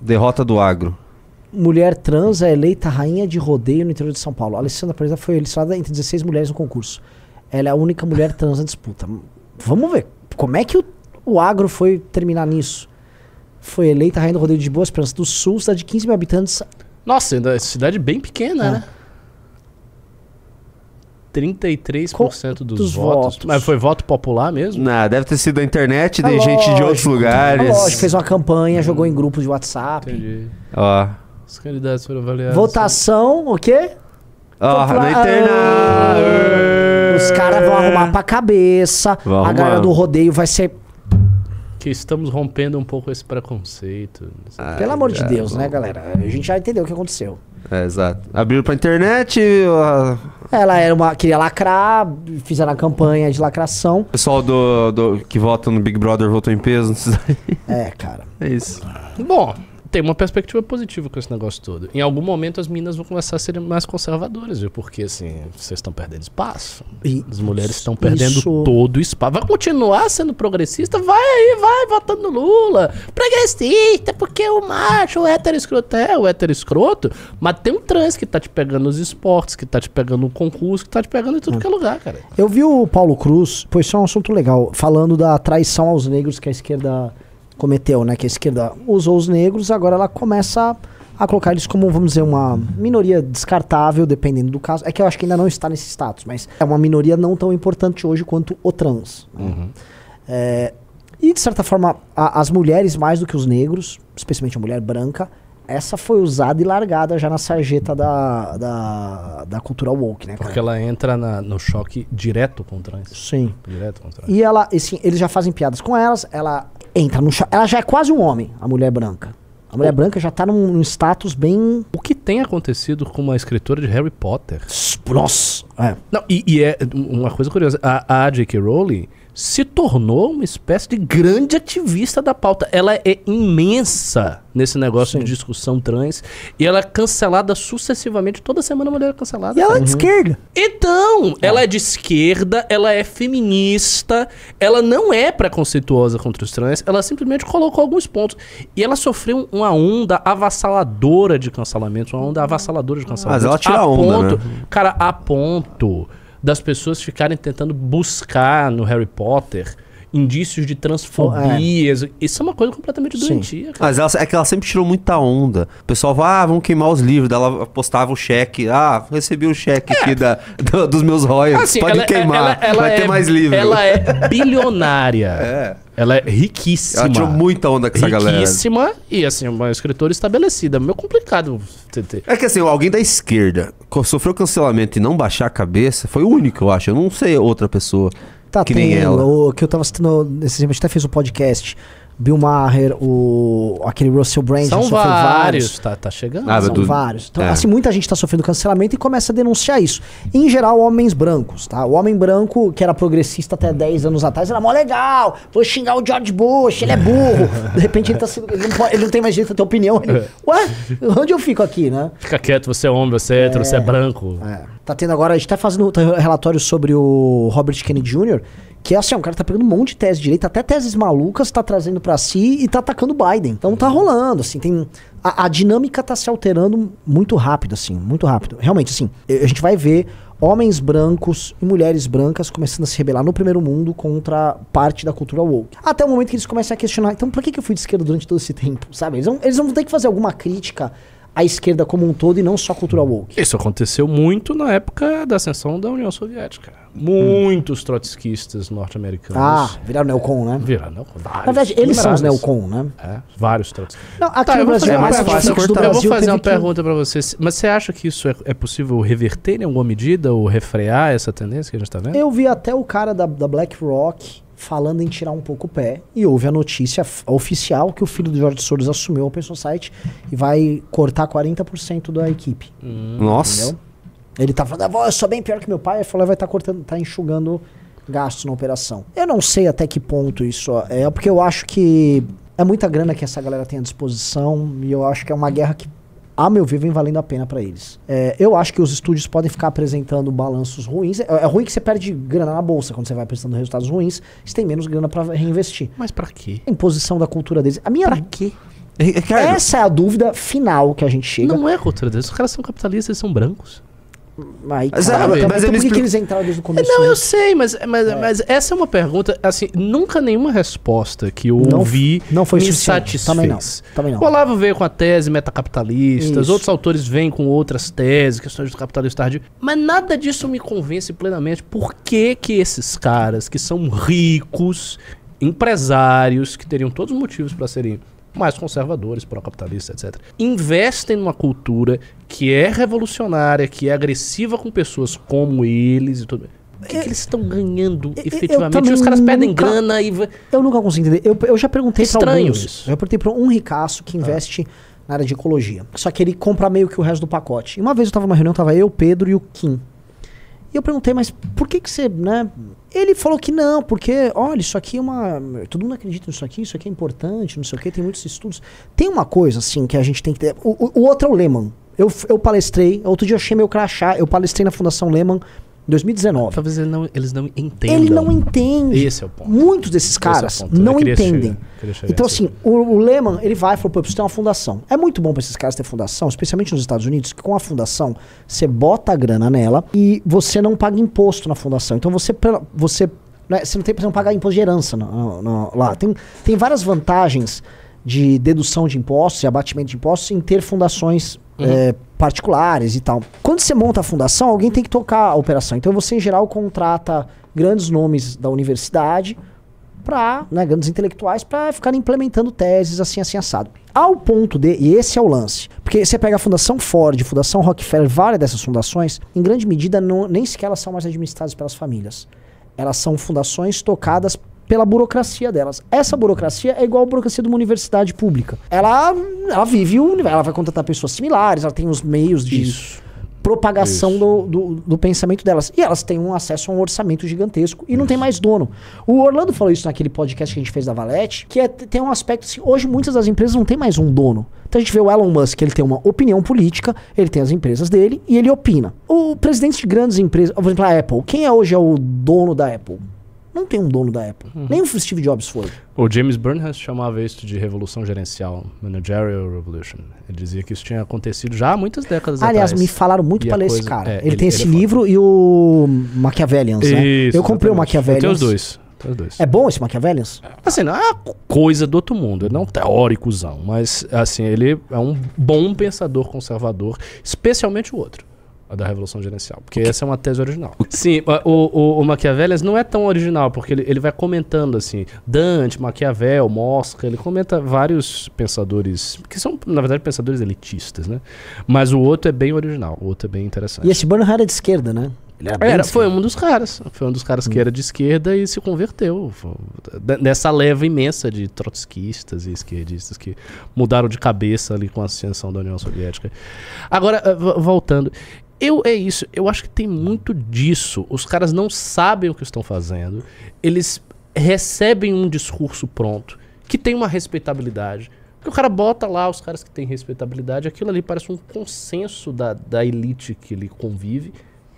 Derrota do agro. Mulher trans é eleita rainha de rodeio no interior de São Paulo. A Alessandra Presa foi listada entre 16 mulheres no concurso. Ela é a única mulher trans na disputa. Vamos ver. Como é que o agro foi terminar nisso? Foi eleita rainha do rodeio de Boa Esperança do Sul, cidade de 15 mil habitantes. Nossa, ainda é cidade bem pequena, né? 33% dos votos. Mas foi voto popular mesmo? Não, deve ter sido a internet, de gente de outros lugares. Lógico, fez uma campanha, jogou em grupos de WhatsApp. Entendi. Ó. Os candidatos foram avaliados. Votação, o quê? Ó, na internet. Os caras vão arrumar pra cabeça. A galera do rodeio vai ser... Que estamos rompendo um pouco esse preconceito. Pelo amor de Deus, né, galera? A gente já entendeu o que aconteceu. É, exato. Abriram pra internet. Ela era queria lacrar, fizeram a campanha de lacração. O pessoal que vota no Big Brother votou em peso. É, cara. É isso. Bom, tem uma perspectiva positiva com esse negócio todo. Em algum momento as meninas vão começar a ser mais conservadoras, viu? Porque assim, vocês estão perdendo espaço. As mulheres estão perdendo todo o espaço. Vai continuar sendo progressista? Vai aí, vai votando no Lula. Progressista, porque o macho, o hétero escroto o hétero escroto. Mas tem um trans que tá te pegando nos esportes, que tá te pegando no concurso, que tá te pegando em tudo que é lugar, cara. Eu vi o Paulo Cruz, pois isso é um assunto legal, falando da traição aos negros que a esquerda cometeu, né? Que a esquerda usou os negros, agora ela começa a colocar eles como, vamos dizer, uma minoria descartável, dependendo do caso. É que eu acho que ainda não está nesse status, mas é uma minoria não tão importante hoje quanto o trans. Uhum. E, de certa forma, as mulheres mais do que os negros, especialmente a mulher branca, essa foi usada e largada já na sarjeta da cultura woke, né, cara? Porque ela entra no choque direto com o trans. Sim. Direto com o trans. E ela, assim, eles já fazem piadas com elas, ela entra no choque. Ela já é quase um homem, a mulher branca. A mulher branca já tá num status bem... O que tem acontecido com uma escritora de Harry Potter? Nossa! Não, e é uma coisa curiosa. A J.K. Rowling se tornou uma espécie de grande ativista da pauta. Ela é imensa nesse negócio de discussão trans. E ela é cancelada sucessivamente. Toda semana a mulher é cancelada. E ela é de esquerda. Então, ela é de esquerda, ela é feminista, ela não é preconceituosa contra os trans, ela simplesmente colocou alguns pontos. E ela sofreu uma onda avassaladora de cancelamento, Mas ela tira a onda, né? Cara, a ponto das pessoas ficarem tentando buscar no Harry Potter indícios de transfobias. Isso é uma coisa completamente doentia, cara. Mas é que ela sempre tirou muita onda. O pessoal vai, vamos queimar os livros. Daí ela postava o cheque. Recebi o cheque aqui dos meus royalties. Assim, pode queimar, vai ter mais livro. Ela é bilionária. Ela é riquíssima. Ela tirou muita onda com essa galera. Riquíssima e, assim, uma escritora estabelecida. Meio complicado. É que, assim, alguém da esquerda sofreu cancelamento e não baixar a cabeça foi o único, eu acho. Eu não sei outra pessoa que nem ela. O que eu tava citando nesse exemplo, a gente até fez um podcast. Bill Maher, aquele Russell Brand. São vários. Tá chegando. São vários. Então, assim, muita gente tá sofrendo cancelamento e começa a denunciar isso. Em geral, homens brancos, tá? O homem branco, que era progressista até 10 anos atrás, era mó legal. Vou xingar o George Bush, ele é burro. De repente ele tá sendo... Ele não tem mais direito a ter opinião. Ué, onde eu fico aqui, né? Fica quieto, você é homem, você é hétero, você é branco. Tá tendo agora, a gente tá fazendo relatório sobre o Robert Kennedy Jr., que é assim, o cara tá pegando um monte de tese de direita, até teses malucas, tá trazendo pra si e tá atacando o Biden. Então tá rolando, assim, a dinâmica tá se alterando muito rápido, assim, muito rápido. Realmente, assim, a gente vai ver homens brancos e mulheres brancas começando a se rebelar no primeiro mundo contra parte da cultura woke. Até o momento que eles começam a questionar, então por que eu fui de esquerda durante todo esse tempo, sabe? Eles vão ter que fazer alguma crítica à esquerda como um todo e não só a cultura woke. Isso aconteceu muito na época da ascensão da União Soviética. Muitos trotskistas norte-americanos. Viraram neocon, né? Viraram neocon. Na verdade, eles são os neocon, né? Vários trotskistas. Não, aqui no Brasil é mais fácil cortar. Eu vou fazer uma pergunta pra vocês. Mas você acha que isso é possível reverter em alguma medida ou refrear essa tendência que a gente tá vendo? Eu vi até o cara da BlackRock falando em tirar um pouco o pé, e houve a notícia oficial que o filho do George Soros assumiu a Open Society e vai cortar 40% da equipe. Nossa. Entendeu? Ele tá falando, eu sou bem pior que meu pai, ele falou, vai estar cortando, tá enxugando gastos na operação. Eu não sei até que ponto isso é, porque eu acho que é muita grana que essa galera tem à disposição, e eu acho que é uma guerra que, a meu ver, vem valendo a pena pra eles. Eu acho que os estúdios podem ficar apresentando balanços ruins. É ruim que você perde grana na bolsa quando você vai apresentando resultados ruins. Você tem menos grana pra reinvestir. Mas pra quê? A imposição da cultura deles. Pra quê? Ricardo, essa é a dúvida final que a gente chega. Não é cultura deles. Os caras são capitalistas, eles são brancos. Aí, Mas, cara, mas então eles por que eles entraram desde o começo? Não, né? eu sei, mas essa é uma pergunta, assim, nunca nenhuma resposta que eu ouvi não foi me suficiente. satisfez. Também não. O Olavo veio com a tese metacapitalistas, Isso. outros autores vêm com outras teses, questões do capitalismo tardio, mas nada disso me convence plenamente. Por que que esses caras que são ricos, empresários, que teriam todos os motivos para serem mais conservadores, pró-capitalistas, etc., investem numa cultura que é revolucionária, que é agressiva com pessoas como eles e tudo. O que eles estão ganhando efetivamente? Os caras pedem grana e... Eu nunca consigo entender. Eu já perguntei pra Estranho alguns. isso. Eu já perguntei pra um ricaço que investe na área de ecologia. Só que ele compra meio que o resto do pacote. E uma vez eu tava numa reunião, tava eu, Pedro e o Kim. E eu perguntei, mas por que você, né? Ele falou que não, porque, olha, isso aqui é uma... Todo mundo acredita nisso aqui é importante, não sei o quê, tem muitos estudos. Tem uma coisa, assim, que a gente tem que ter... O outro é o Lehman. Eu palestrei, outro dia eu achei meu crachá, eu palestrei na Fundação Lehman em 2019. Talvez eles não entendam. Ele não entende. Esse é o ponto. Muitos desses caras não entendem. Então, assim, o Lehman, ele vai e falou, pô, eu preciso ter uma fundação. É muito bom pra esses caras ter fundação, especialmente nos Estados Unidos, que com a fundação, você bota a grana nela e você não paga imposto na fundação. Então, você né, você não tem pra pagar imposto de herança lá. Tem várias vantagens de dedução de impostos e abatimento de impostos em ter fundações particulares e tal. Quando você monta a fundação, alguém tem que tocar a operação. Então você, em geral, contrata grandes nomes da universidade grandes intelectuais para ficarem implementando teses assim assado. Ao ponto e esse é o lance, porque você pega a Fundação Ford, Fundação Rockefeller, várias dessas fundações, em grande medida, nem sequer elas são mais administradas pelas famílias. Elas são fundações tocadas pela burocracia delas. Essa burocracia é igual a burocracia de uma universidade pública. Ela vive, ela vai contratar pessoas similares, ela tem os meios de propagação do pensamento delas. E elas têm um acesso a um orçamento gigantesco e não tem mais dono. O Orlando falou isso naquele podcast que a gente fez da Valete, que tem um aspecto assim, hoje muitas das empresas não tem mais um dono. Então a gente vê o Elon Musk, ele tem uma opinião política, ele tem as empresas dele e ele opina. O presidente de grandes empresas, por exemplo, a Apple, quem hoje é o dono da Apple? Não tem um dono da Apple. Nem o Steve Jobs foi. O James Burnham chamava isso de revolução gerencial, Managerial Revolution. Ele dizia que isso tinha acontecido já há muitas décadas atrás. Aliás, me falaram muito para ler esse cara. Ele tem esse é livro e o Machiavellians, né? Isso, eu comprei o Machiavellians. Tem os dois. É bom esse Machiavellians? Assim, não é coisa do outro mundo, ele não é um teóricozão, mas assim, ele é um bom pensador conservador, especialmente o outro. A da Revolução Gerencial, porque essa é uma tese original. Sim, o Maquiavellians não é tão original, porque ele vai comentando assim, Dante, Maquiavel, Mosca, ele comenta vários pensadores, que são, na verdade, pensadores elitistas, né? Mas o outro é bem original, o outro é bem interessante. E esse Burnham era de esquerda, né? Foi um dos caras. Foi um dos caras que era de esquerda e se converteu. Nessa leva imensa de trotskistas e esquerdistas que mudaram de cabeça ali com a ascensão da União Soviética. Agora, voltando... Eu acho que tem muito disso. Os caras não sabem o que estão fazendo. Eles recebem um discurso pronto, que tem uma respeitabilidade. Porque o cara bota lá os caras que têm respeitabilidade, aquilo ali parece um consenso da elite que ele convive,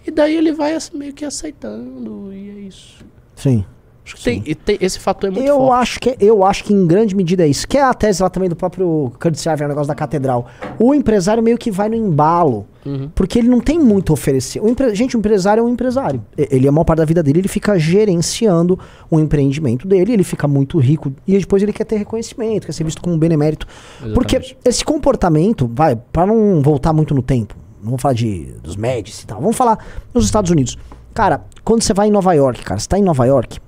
e daí ele vai meio que aceitando, e é isso. Sim. Acho que tem esse fator é muito forte. Eu acho que em grande medida é isso. Que é a tese lá também do próprio Curtis Yarvin, o negócio da catedral. O empresário meio que vai no embalo, porque ele não tem muito a oferecer. O empresário é um empresário. Ele, a maior parte da vida dele, ele fica gerenciando o empreendimento dele, ele fica muito rico e depois ele quer ter reconhecimento, quer ser visto como um benemérito. Exatamente. Porque esse comportamento, para não voltar muito no tempo, não vamos falar dos Médici e tal, vamos falar nos Estados Unidos. Cara, quando você vai em Nova York, cara, você tá em Nova York,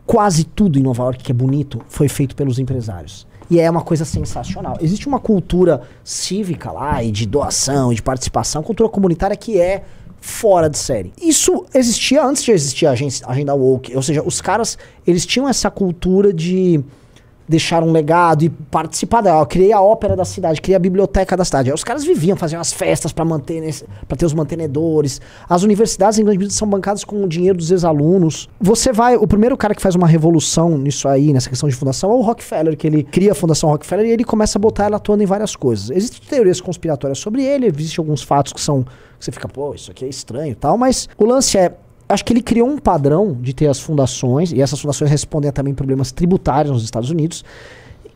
quase tudo em Nova York que é bonito foi feito pelos empresários. E é uma coisa sensacional. Existe uma cultura cívica lá, e de doação, e de participação, cultura comunitária que é fora de série. Isso existia antes de existir a agenda woke. Ou seja, os caras, eles tinham essa cultura de deixar um legado e participar dela. Eu criei a ópera da cidade, criei a biblioteca da cidade. Aí os caras viviam, faziam as festas para ter os mantenedores. As universidades, em grande medida, são bancadas com o dinheiro dos ex-alunos. O primeiro cara que faz uma revolução nisso aí, nessa questão de fundação, é o Rockefeller, que ele cria a Fundação Rockefeller e ele começa a botar ela atuando em várias coisas. Existem teorias conspiratórias sobre ele, existem alguns fatos que você fica, pô, isso aqui é estranho e tal, mas o lance acho que ele criou um padrão de ter as fundações, e essas fundações respondem a também problemas tributários nos Estados Unidos,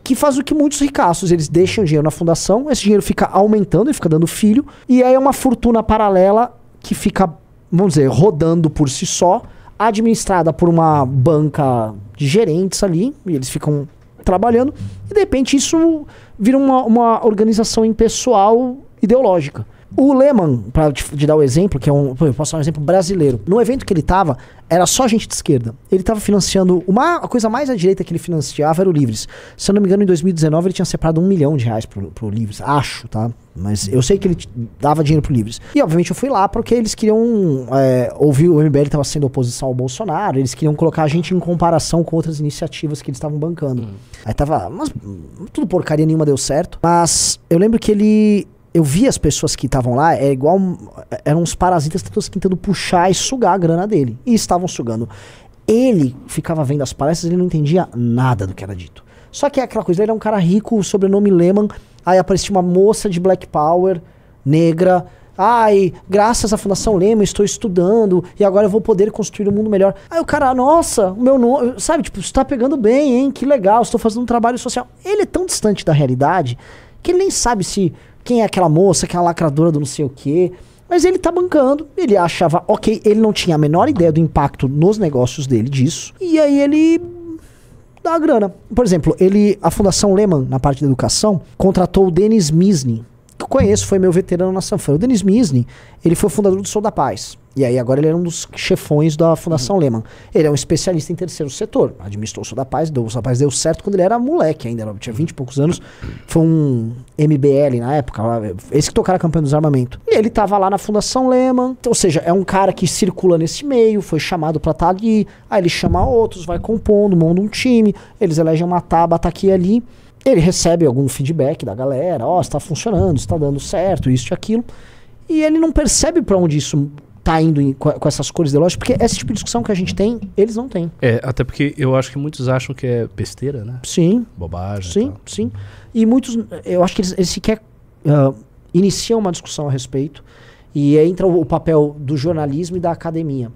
que faz o que muitos ricaços, eles deixam dinheiro na fundação, esse dinheiro fica aumentando, ele fica dando filho, e aí é uma fortuna paralela que fica, vamos dizer, rodando por si só, administrada por uma banca de gerentes ali, e eles ficam trabalhando, e de repente isso vira uma organização impessoal ideológica. O Lehman, para te dar o exemplo, que é eu posso dar um exemplo brasileiro. No evento que ele tava, era só gente de esquerda. Ele tava financiando, a coisa mais à direita que ele financiava era o Livres. Se eu não me engano, em 2019 ele tinha separado R$1 milhão pro Livres, acho, tá? Mas eu sei que ele dava dinheiro pro Livres. E obviamente eu fui lá porque eles queriam ouvir, o MBL tava sendo oposição ao Bolsonaro, eles queriam colocar a gente em comparação com outras iniciativas que eles estavam bancando. Aí tava, tudo porcaria, nenhuma deu certo. Mas eu lembro que eu vi as pessoas que estavam lá, eram uns parasitas tentando puxar e sugar a grana dele. E estavam sugando. Ele ficava vendo as palestras, ele não entendia nada do que era dito. Só que é aquela coisa, ele era um cara rico, sobrenome Lehman, aí aparecia uma moça de Black Power, negra, graças à Fundação Lehman estou estudando, e agora eu vou poder construir um mundo melhor. Aí o cara, nossa, o meu nome, sabe, tipo, você tá pegando bem, hein, que legal, estou fazendo um trabalho social. Ele é tão distante da realidade, que ele nem sabe quem é aquela moça, que é a lacradora do não sei o quê. Mas ele tá bancando, ele achava, ok, ele não tinha a menor ideia do impacto nos negócios dele disso. E aí ele dá a grana. Por exemplo, a Fundação Lehman, na parte da educação, contratou o Denis Misny, que eu conheço, foi meu veterano na Sanfran. O Denis Misny, ele foi o fundador do Sou da Paz. E aí agora ele era um dos chefões da Fundação Lehman. Ele é um especialista em terceiro setor. Administrou o Sou da Paz, o Sou da Paz deu certo quando ele era moleque ainda, tinha 20 e poucos anos. Foi um MBL na época, esse que tocaram a campanha do desarmamento. E ele tava lá na Fundação Lehman, ou seja, é um cara que circula nesse meio, foi chamado pra estar ali, aí ele chama outros, vai compondo, monta um time, eles elegem uma tábua aqui e ali. Ele recebe algum feedback da galera, está funcionando, está dando certo, isso e aquilo. E ele não percebe pra onde isso tá indo com essas cores ideológicas, porque esse tipo de discussão que a gente tem, eles não têm. Até porque eu acho que muitos acham que é besteira, né? Sim. Bobagem. Sim, sim. E muitos, eu acho que eles sequer iniciam uma discussão a respeito, e aí entra o papel do jornalismo e da academia.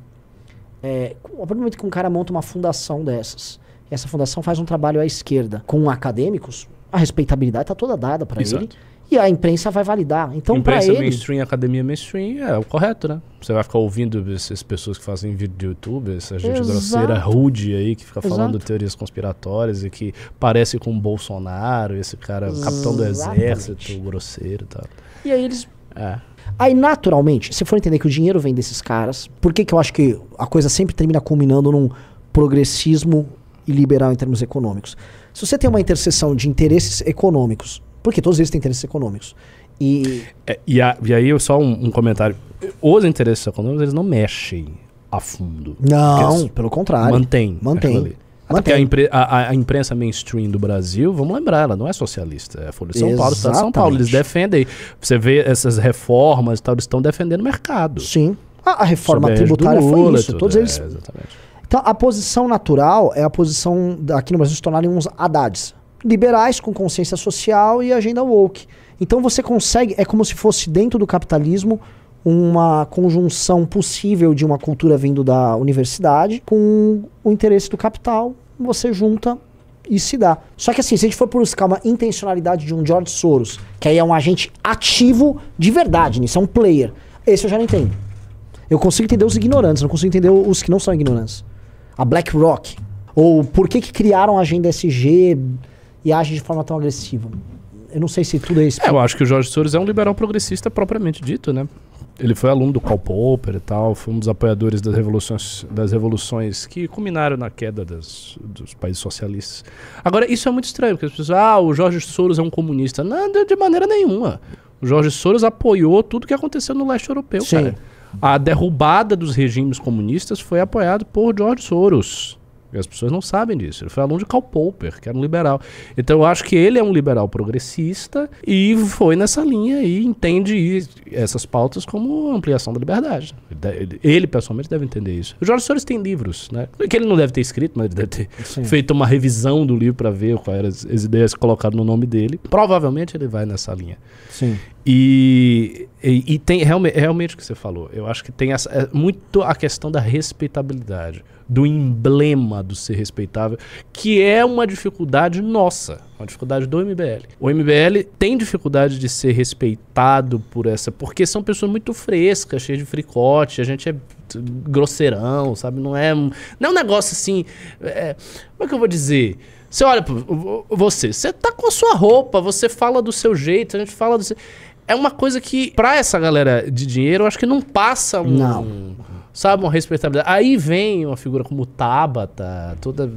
A partir do momento que um cara monta uma fundação dessas, e essa fundação faz um trabalho à esquerda com acadêmicos, a respeitabilidade tá toda dada para ele. E a imprensa vai validar. Então, imprensa mainstream, academia mainstream é o correto, né? Você vai ficar ouvindo essas pessoas que fazem vídeo de YouTube, essa gente grosseira, rude aí, que fica falando teorias conspiratórias e que parece com o Bolsonaro, esse cara, capitão do exército, grosseiro e tal. E aí eles... Aí, naturalmente, se for entender que o dinheiro vem desses caras, por que eu acho que a coisa sempre termina culminando num progressismo e liberal em termos econômicos? Se você tem uma interseção de interesses econômicos, porque todos eles têm interesses econômicos. E aí, só um comentário. Os interesses econômicos, eles não mexem a fundo. Não, pelo contrário. Mantém. Até porque a imprensa mainstream do Brasil, vamos lembrar, ela não é socialista. É a Folha de São Paulo, Estado de São Paulo. Eles defendem. Você vê essas reformas e tal, eles estão defendendo o mercado. Sim. A reforma tributária foi isso. Todos eles... Exatamente. Então, a posição natural é a posição, aqui no Brasil, se tornarem uns Hadads. Liberais com consciência social e agenda woke. Então você consegue, é como se fosse dentro do capitalismo uma conjunção possível de uma cultura vindo da universidade com o interesse do capital, você junta e se dá. Só que assim, se a gente for buscar uma intencionalidade de um George Soros, que aí é um agente ativo de verdade nisso, é um player, esse eu já não entendo. Eu consigo entender os ignorantes, não consigo entender os que não são ignorantes. A BlackRock, ou por que criaram a agenda SG e age de forma tão agressiva. Eu não sei se tudo é isso. Eu acho que o Jorge Soros é um liberal progressista propriamente dito, né? Ele foi aluno do Karl Popper e tal, foi um dos apoiadores das revoluções que culminaram na queda dos países socialistas. Agora, isso é muito estranho, porque as pessoas o Jorge Soros é um comunista. Não, de maneira nenhuma. O Jorge Soros apoiou tudo que aconteceu no leste europeu, Sim. cara. A derrubada dos regimes comunistas foi apoiada por George Soros. E as pessoas não sabem disso. Ele foi aluno de Karl Popper, que era um liberal. Então eu acho que ele é um liberal progressista e foi nessa linha e entende essas pautas como ampliação da liberdade. Ele pessoalmente deve entender isso. O Jorge Soros tem livros, né? Que ele não deve ter escrito, mas ele deve ter feito uma revisão do livro para ver quais eram as ideias colocadas no nome dele. Provavelmente ele vai nessa linha. Sim. E tem realmente o que você falou. Eu acho que tem muito a questão da respeitabilidade. do emblema do ser respeitável, que é uma dificuldade nossa, uma dificuldade do MBL. O MBL tem dificuldade de ser respeitado porque são pessoas muito frescas, cheias de fricote, a gente é grosseirão, sabe? Não é um negócio assim... como é que eu vou dizer? Você olha, você tá com a sua roupa, você fala do seu jeito, a gente fala do seu... É uma coisa que, pra essa galera de dinheiro, eu acho que não passa sabe, uma respeitabilidade. Aí vem uma figura como Tabata, toda...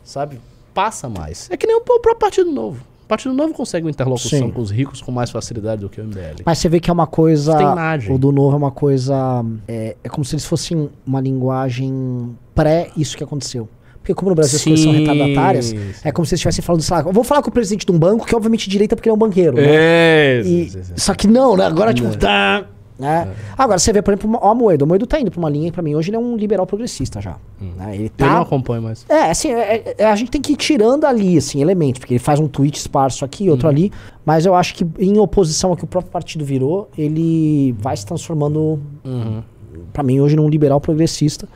Sabe? Passa mais. É que nem o próprio Partido Novo. O Partido Novo consegue uma interlocução com os ricos com mais facilidade do que o MBL. Mas você vê que é uma coisa... Tem imagem. O do Novo é uma coisa... É como se eles fossem uma linguagem pré-isso que aconteceu. Porque como no Brasil as coisas são retardatárias, é como se eles estivessem falando, sei lá, eu vou falar com o presidente de um banco, que é obviamente direita porque ele é um banqueiro. Né? Só que não, né? Agora, tipo, tá... Né? Agora, você vê, por exemplo, o Amoedo. O Amoedo tá indo pra uma linha que, pra mim, hoje ele é um liberal progressista já. Né? Ele tá... Eu não acompanho mais. Assim, a gente tem que ir tirando ali, assim, elementos, porque ele faz um tweet esparso aqui, outro ali, mas eu acho que em oposição ao que o próprio partido virou, ele vai se transformando, pra mim, hoje num liberal progressista.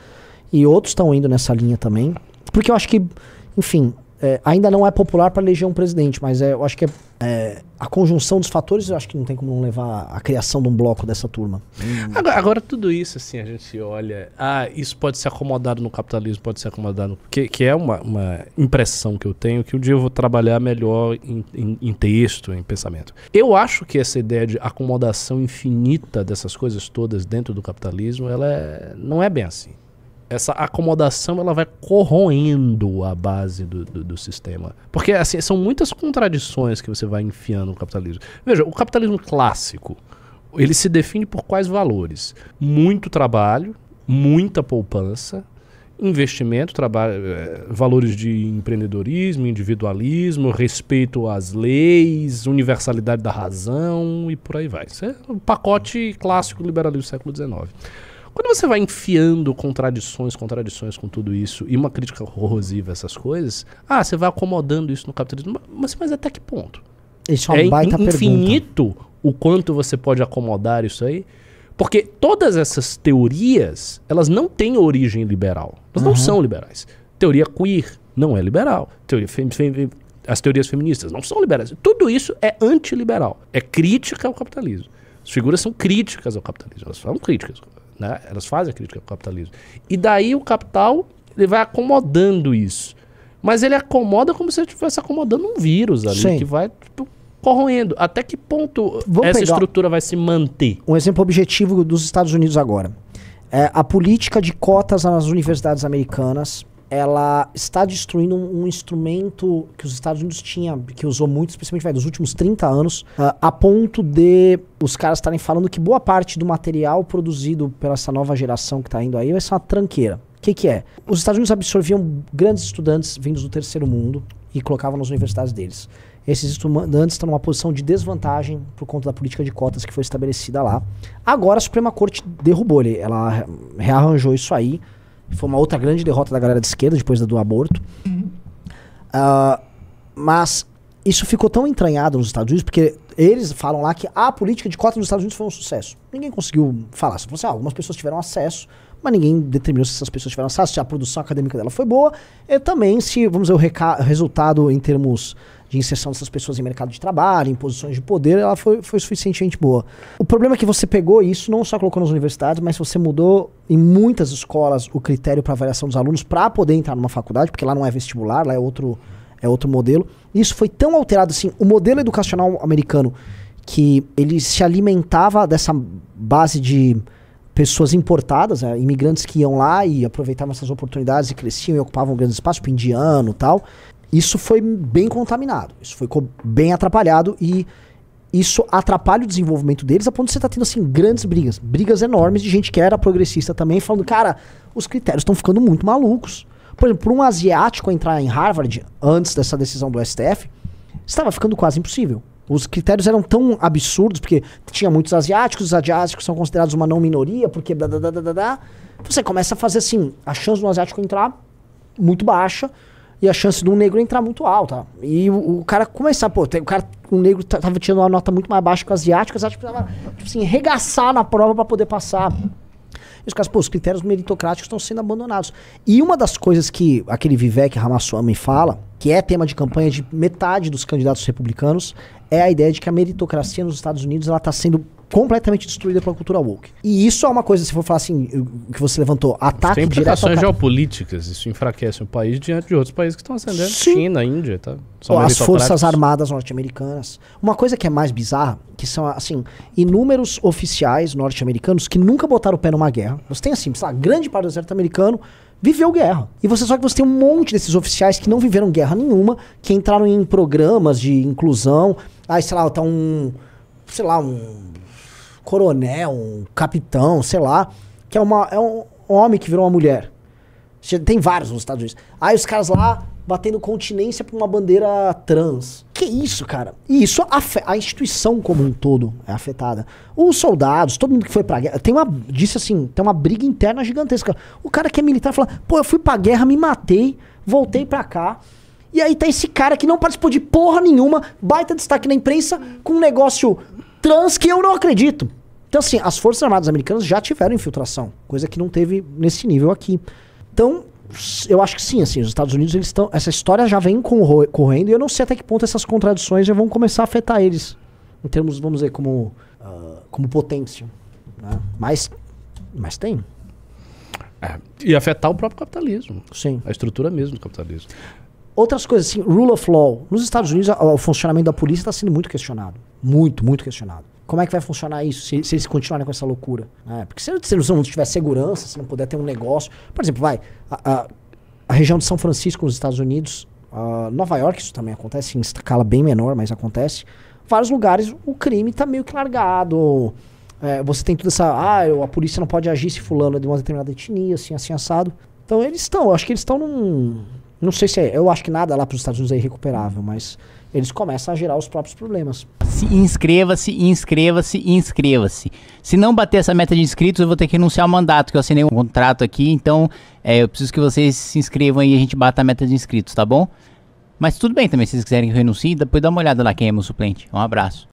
E outros estão indo nessa linha também. Porque eu acho que, enfim, ainda não é popular para eleger um presidente, mas eu acho que a conjunção dos fatores, eu acho que não tem como não levar à criação de um bloco dessa turma. Agora tudo isso, assim, a gente olha... isso pode ser acomodado no capitalismo, pode ser acomodado... Que é uma impressão que eu tenho, que um dia eu vou trabalhar melhor em texto, em pensamento. Eu acho que essa ideia de acomodação infinita dessas coisas todas dentro do capitalismo, não é bem assim. Essa acomodação ela vai corroendo a base do sistema. Porque assim, são muitas contradições que você vai enfiando no capitalismo. Veja, o capitalismo clássico, ele se define por quais valores? Muito trabalho, muita poupança, investimento, valores de empreendedorismo, individualismo, respeito às leis, universalidade da razão e por aí vai. Isso é um pacote clássico do liberalismo do século XIX. Quando você vai enfiando contradições com tudo isso e uma crítica corrosiva a essas coisas, você vai acomodando isso no capitalismo. Mas até que ponto? Isso é uma baita infinito pergunta. O quanto você pode acomodar isso aí? Porque todas essas teorias, elas não têm origem liberal. Elas não são liberais. Teoria queer não é liberal. As teorias feministas não são liberais. Tudo isso é antiliberal. É crítica ao capitalismo. As figuras são críticas ao capitalismo. Elas são críticas. Né? Elas fazem a crítica ao capitalismo. E daí o capital ele vai acomodando isso. Mas ele acomoda como se ele estivesse acomodando um vírus ali, que vai corroendo. Até que ponto essa estrutura vai se manter? Um exemplo objetivo dos Estados Unidos agora. A política de cotas nas universidades americanas, ela está destruindo um instrumento que os Estados Unidos tinha, que usou muito, especialmente dos últimos 30 anos, a ponto de os caras estarem falando que boa parte do material produzido pela essa nova geração que está indo aí vai ser uma tranqueira. O que é? Os Estados Unidos absorviam grandes estudantes vindos do terceiro mundo e colocavam nas universidades deles. Esses estudantes estão numa posição de desvantagem por conta da política de cotas que foi estabelecida lá. Agora a Suprema Corte derrubou ele, ela rearranjou isso aí. Foi uma outra grande derrota da galera de esquerda depois do aborto. Mas isso ficou tão entranhado nos Estados Unidos, porque eles falam lá que a política de cotas nos Estados Unidos foi um sucesso. Ninguém conseguiu falar. Só falou assim, algumas pessoas tiveram acesso, mas ninguém determinou se essas pessoas tiveram acesso, se a produção acadêmica dela foi boa, e também se, vamos dizer, o resultado em termos de inserção dessas pessoas em mercado de trabalho, em posições de poder, ela foi suficientemente boa. O problema é que você pegou isso, não só colocou nas universidades, mas você mudou em muitas escolas o critério para avaliação dos alunos para poder entrar numa faculdade, porque lá não é vestibular, lá é outro modelo. Isso foi tão alterado, assim, o modelo educacional americano, que ele se alimentava dessa base de pessoas importadas, imigrantes que iam lá e aproveitavam essas oportunidades e cresciam e ocupavam grandes espaços, tipo indiano e tal. Isso foi bem contaminado, isso foi bem atrapalhado e isso atrapalha o desenvolvimento deles a ponto de você estar tendo assim grandes brigas enormes de gente que era progressista também, falando, cara, os critérios estão ficando muito malucos. Por exemplo, para um asiático entrar em Harvard antes dessa decisão do STF, estava ficando quase impossível. Os critérios eram tão absurdos, porque tinha muitos asiáticos, os asiáticos são considerados uma não minoria, porque você começa a fazer assim, a chance de um asiático entrar muito baixa, e a chance de um negro entrar muito alta. E o cara começar, um negro tava tirando uma nota muito mais baixa que o asiático precisava, tipo assim, regaçar na prova para poder passar. E os caras, pô, os critérios meritocráticos estão sendo abandonados. E uma das coisas que aquele Vivek Ramaswamy fala, que é tema de campanha de metade dos candidatos republicanos, é a ideia de que a meritocracia nos Estados Unidos ela está sendo completamente destruída pela cultura woke. E isso é uma coisa, se for falar assim, que você levantou, ataque tem implicações direto... geopolíticas, isso enfraquece o país diante de outros países que estão ascendendo. Sim. China, Índia, tá? As Forças Armadas norte-americanas. Uma coisa que é mais bizarra, que são, assim, inúmeros oficiais norte-americanos que nunca botaram o pé numa guerra. Você tem, assim, sei lá, grande parte do exército americano viveu guerra. E só que você tem um monte desses oficiais que não viveram guerra nenhuma, que entraram em programas de inclusão. Aí, sei lá, tá um coronel, um capitão, sei lá, que é um homem que virou uma mulher. Tem vários nos Estados Unidos. Aí os caras lá batendo continência pra uma bandeira trans. Que isso, cara? E isso, a instituição como um todo é afetada. Os soldados, todo mundo que foi pra guerra, tem uma briga interna gigantesca. O cara que é militar fala, pô, eu fui pra guerra, me matei, voltei pra cá. E aí tá esse cara que não participou de porra nenhuma, baita destaque na imprensa, com um negócio trans que eu não acredito. Então, assim, as Forças Armadas Americanas já tiveram infiltração, coisa que não teve nesse nível aqui. Então, eu acho que sim, assim, os Estados Unidos, eles estão... Essa história já vem correndo e eu não sei até que ponto essas contradições já vão começar a afetar eles, em termos, vamos dizer, como potência. Né? Mas tem. E afetar o próprio capitalismo. Sim. A estrutura mesmo do capitalismo. Outras coisas, assim, rule of law. Nos Estados Unidos, o funcionamento da polícia está sendo muito questionado. Muito, muito questionado. Como é que vai funcionar isso se eles continuarem com essa loucura? Porque se não tiver segurança, se não puder ter um negócio... Por exemplo, a região de São Francisco, nos Estados Unidos, Nova York, isso também acontece, em escala bem menor, mas acontece. Vários lugares, o crime está meio que largado. Você tem tudo a polícia não pode agir se fulano é de uma determinada etnia, assim assado. Então eu acho que eles estão num... Não sei se eu acho que nada lá para os Estados Unidos é irrecuperável, mas eles começam a gerar os próprios problemas. Inscreva-se. Se não bater essa meta de inscritos, eu vou ter que renunciar ao mandato, que eu assinei um contrato aqui, então eu preciso que vocês se inscrevam e a gente bata a meta de inscritos, tá bom? Mas tudo bem também, se vocês quiserem que eu renuncie, depois dá uma olhada lá quem é meu suplente. Um abraço.